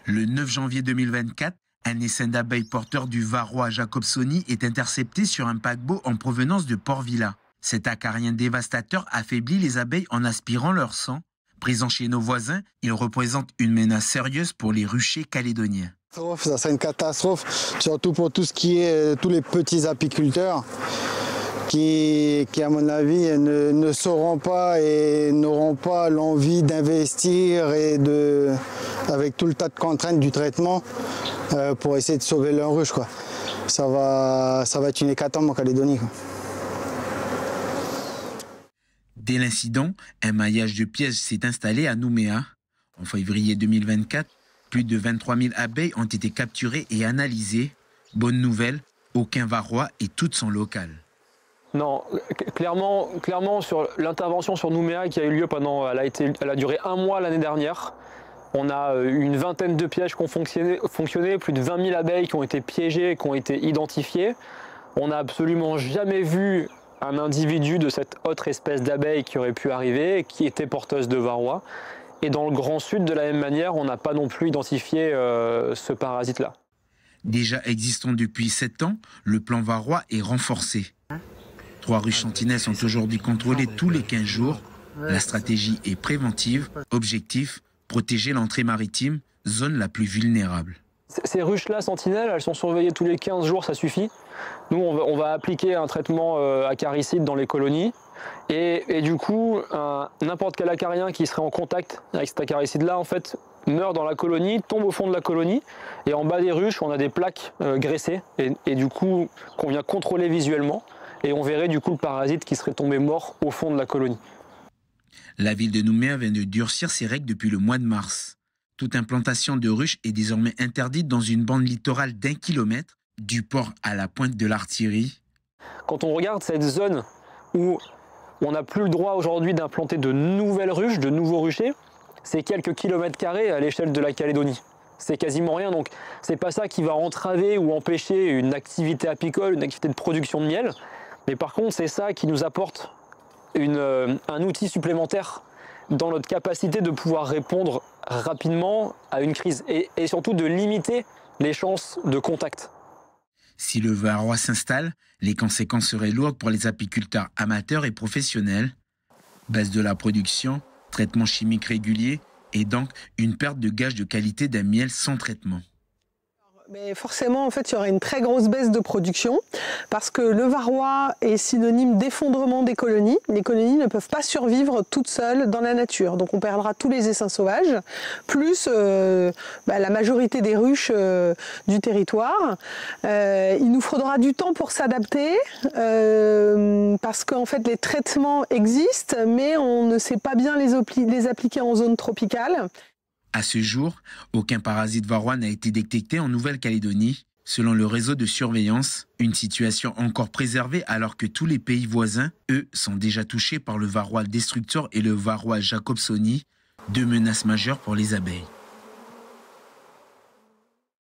Le 9 janvier 2024, un essaim d'abeilles porteur du varroa jacobsoni est intercepté sur un paquebot en provenance de Port-Vila. Cet acarien dévastateur affaiblit les abeilles en aspirant leur sang. Présent chez nos voisins, il représente une menace sérieuse pour les ruchers calédoniens. Ça serait une catastrophe, surtout pour tout ce qui est tous les petits apiculteurs qui à mon avis, ne sauront pas et n'auront pas l'envie d'investir avec tout le tas de contraintes du traitement pour essayer de sauver leur ruche, quoi. Ça va être une hécatombe en Calédonie, quoi. Dès l'incident, un maillage de pièges s'est installé à Nouméa. En février 2024, plus de 23 000 abeilles ont été capturées et analysées. Bonne nouvelle, aucun varroa et toutes sont locales. Non, clairement sur l'intervention sur Nouméa qui a eu lieu elle a duré 1 mois l'année dernière. On a une vingtaine de pièges qui ont fonctionné, plus de 20 000 abeilles qui ont été piégées, qui ont été identifiées. On n'a absolument jamais vu un individu de cette autre espèce d'abeille qui aurait pu arriver, qui était porteuse de varroa. Et dans le Grand Sud, de la même manière, on n'a pas non plus identifié ce parasite-là. Déjà existant depuis 7 ans, le plan varroa est renforcé. 3 ruches sentinelles sont aujourd'hui contrôlées tous les 15 jours. La stratégie est préventive. Objectif, protéger l'entrée maritime, zone la plus vulnérable. Ces ruches-là, sentinelles, elles sont surveillées tous les 15 jours, ça suffit. Nous, on va appliquer un traitement acaricide dans les colonies. Et du coup, n'importe quel acarien qui serait en contact avec cet acaricide-là, en fait, meurt dans la colonie, tombe au fond de la colonie. Et en bas des ruches, on a des plaques graissées. Et du coup, qu'on vient contrôler visuellement. Et on verrait du coup le parasite qui serait tombé mort au fond de la colonie. La ville de Nouméa vient de durcir ses règles depuis le mois de mars. Toute implantation de ruches est désormais interdite dans une bande littorale d'1 kilomètre, du port à la pointe de l'Artillerie. Quand on regarde cette zone où on n'a plus le droit aujourd'hui d'implanter de nouvelles ruches, de nouveaux ruchers, c'est quelques kilomètres carrés à l'échelle de la Calédonie. C'est quasiment rien, donc c'est pas ça qui va entraver ou empêcher une activité apicole, une activité de production de miel. Mais par contre, c'est ça qui nous apporte un outil supplémentaire dans notre capacité de pouvoir répondre rapidement à une crise et surtout de limiter les chances de contact. Si le varroa s'installe, les conséquences seraient lourdes pour les apiculteurs amateurs et professionnels. Baisse de la production, traitement chimique régulier et donc une perte de gage de qualité d'un miel sans traitement. Mais forcément, en fait, il y aura une très grosse baisse de production parce que le varroa est synonyme d'effondrement des colonies. Les colonies ne peuvent pas survivre toutes seules dans la nature. Donc on perdra tous les essaims sauvages, plus la majorité des ruches du territoire. Il nous faudra du temps pour s'adapter parce qu'en fait, les traitements existent, mais on ne sait pas bien les appliquer en zone tropicale. À ce jour, aucun parasite varroa n'a été détecté en Nouvelle-Calédonie, selon le réseau de surveillance, une situation encore préservée alors que tous les pays voisins, eux, sont déjà touchés par le varroa destructor et le varroa jacobsoni, 2 menaces majeures pour les abeilles.